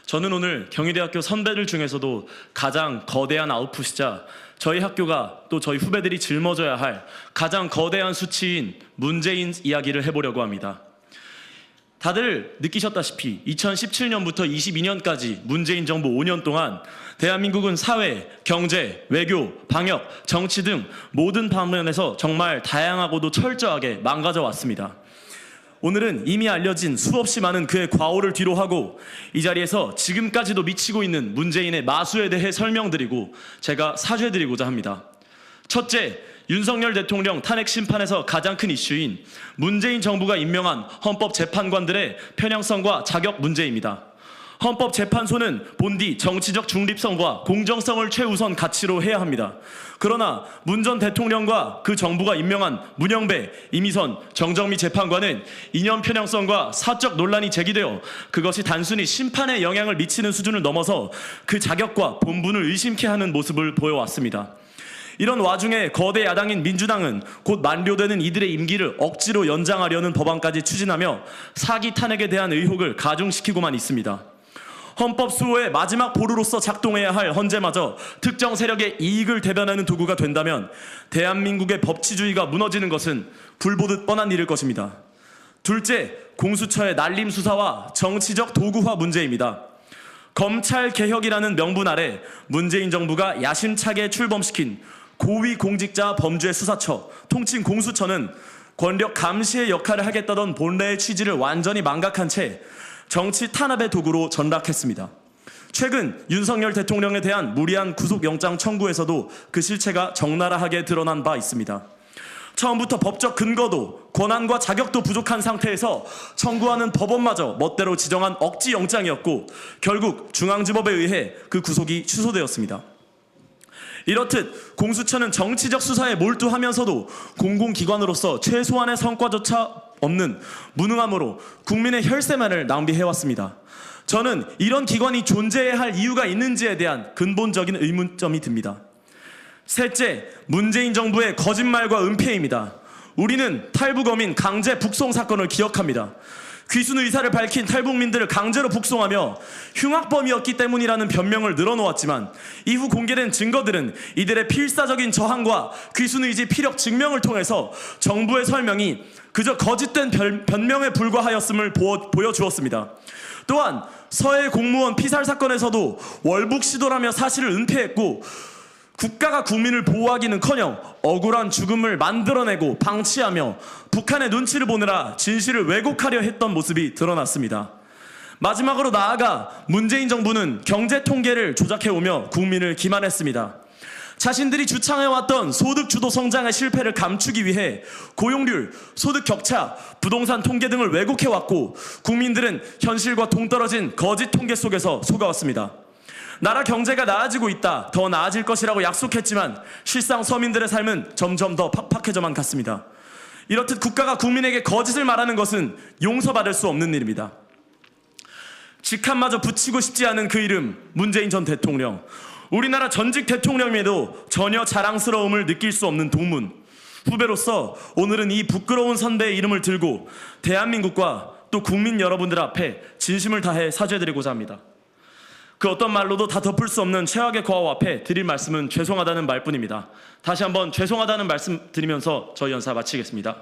저는 오늘 경희대학교 선배들 중에서도 가장 거대한 아웃풋이자 저희 학교가 또 저희 후배들이 짊어져야 할 가장 거대한 수치인 문재인 이야기를 해보려고 합니다. 다들 느끼셨다시피 2017년부터 22년까지 문재인 정부 5년 동안 대한민국은 사회, 경제, 외교, 방역, 정치 등 모든 방면에서 정말 다양하고도 철저하게 망가져 왔습니다. 오늘은 이미 알려진 수없이 많은 그의 과오를 뒤로하고 이 자리에서 지금까지도 미치고 있는 문재인의 마수에 대해 설명드리고 제가 사죄드리고자 합니다. 첫째, 윤석열 대통령 탄핵 심판에서 가장 큰 이슈인 문재인 정부가 임명한 헌법재판관들의 편향성과 자격 문제입니다. 헌법재판소는 본디 정치적 중립성과 공정성을 최우선 가치로 해야 합니다. 그러나 문 전 대통령과 그 정부가 임명한 문영배, 이미선, 정정미 재판관은 이념 편향성과 사적 논란이 제기되어 그것이 단순히 심판에 영향을 미치는 수준을 넘어서 그 자격과 본분을 의심케 하는 모습을 보여왔습니다. 이런 와중에 거대 야당인 민주당은 곧 만료되는 이들의 임기를 억지로 연장하려는 법안까지 추진하며 사기 탄핵에 대한 의혹을 가중시키고만 있습니다. 헌법 수호의 마지막 보루로서 작동해야 할 헌재마저 특정 세력의 이익을 대변하는 도구가 된다면 대한민국의 법치주의가 무너지는 것은 불보듯 뻔한 일일 것입니다. 둘째, 공수처의 날림 수사와 정치적 도구화 문제입니다. 검찰개혁이라는 명분 아래 문재인 정부가 야심차게 출범시킨 고위공직자 범죄수사처, 통칭 공수처는 권력 감시의 역할을 하겠다던 본래의 취지를 완전히 망각한 채 정치 탄압의 도구로 전락했습니다. 최근 윤석열 대통령에 대한 무리한 구속영장 청구에서도 그 실체가 적나라하게 드러난 바 있습니다. 처음부터 법적 근거도 권한과 자격도 부족한 상태에서 청구하는 법원마저 멋대로 지정한 억지 영장이었고 결국 중앙지법에 의해 그 구속이 취소되었습니다. 이렇듯 공수처는 정치적 수사에 몰두하면서도 공공기관으로서 최소한의 성과조차 없는 무능함으로 국민의 혈세만을 낭비해왔습니다. 저는 이런 기관이 존재해야 할 이유가 있는지에 대한 근본적인 의문점이 듭니다. 셋째, 문재인 정부의 거짓말과 은폐입니다. 우리는 탈북어민 강제 북송 사건을 기억합니다. 귀순 의사를 밝힌 탈북민들을 강제로 북송하며 흉악범이었기 때문이라는 변명을 늘어놓았지만 이후 공개된 증거들은 이들의 필사적인 저항과 귀순 의지 피력 증명을 통해서 정부의 설명이 그저 거짓된 변명에 불과하였음을 보여주었습니다. 또한 서해 공무원 피살 사건에서도 월북 시도라며 사실을 은폐했고 국가가 국민을 보호하기는커녕 억울한 죽음을 만들어내고 방치하며 북한의 눈치를 보느라 진실을 왜곡하려 했던 모습이 드러났습니다. 마지막으로 나아가 문재인 정부는 경제 통계를 조작해오며 국민을 기만했습니다. 자신들이 주창해왔던 소득 주도 성장의 실패를 감추기 위해 고용률, 소득 격차, 부동산 통계 등을 왜곡해왔고 국민들은 현실과 동떨어진 거짓 통계 속에서 속아왔습니다. 나라 경제가 나아지고 있다, 더 나아질 것이라고 약속했지만 실상 서민들의 삶은 점점 더 팍팍해져만 갔습니다. 이렇듯 국가가 국민에게 거짓을 말하는 것은 용서받을 수 없는 일입니다. 직함마저 붙이고 싶지 않은 그 이름, 문재인 전 대통령. 우리나라 전직 대통령임에도 전혀 자랑스러움을 느낄 수 없는 동문. 후배로서 오늘은 이 부끄러운 선배의 이름을 들고 대한민국과 또 국민 여러분들 앞에 진심을 다해 사죄드리고자 합니다. 그 어떤 말로도 다 덮을 수 없는 최악의 과오 앞에 드릴 말씀은 죄송하다는 말뿐입니다. 다시 한번 죄송하다는 말씀 드리면서 저희 연사 마치겠습니다.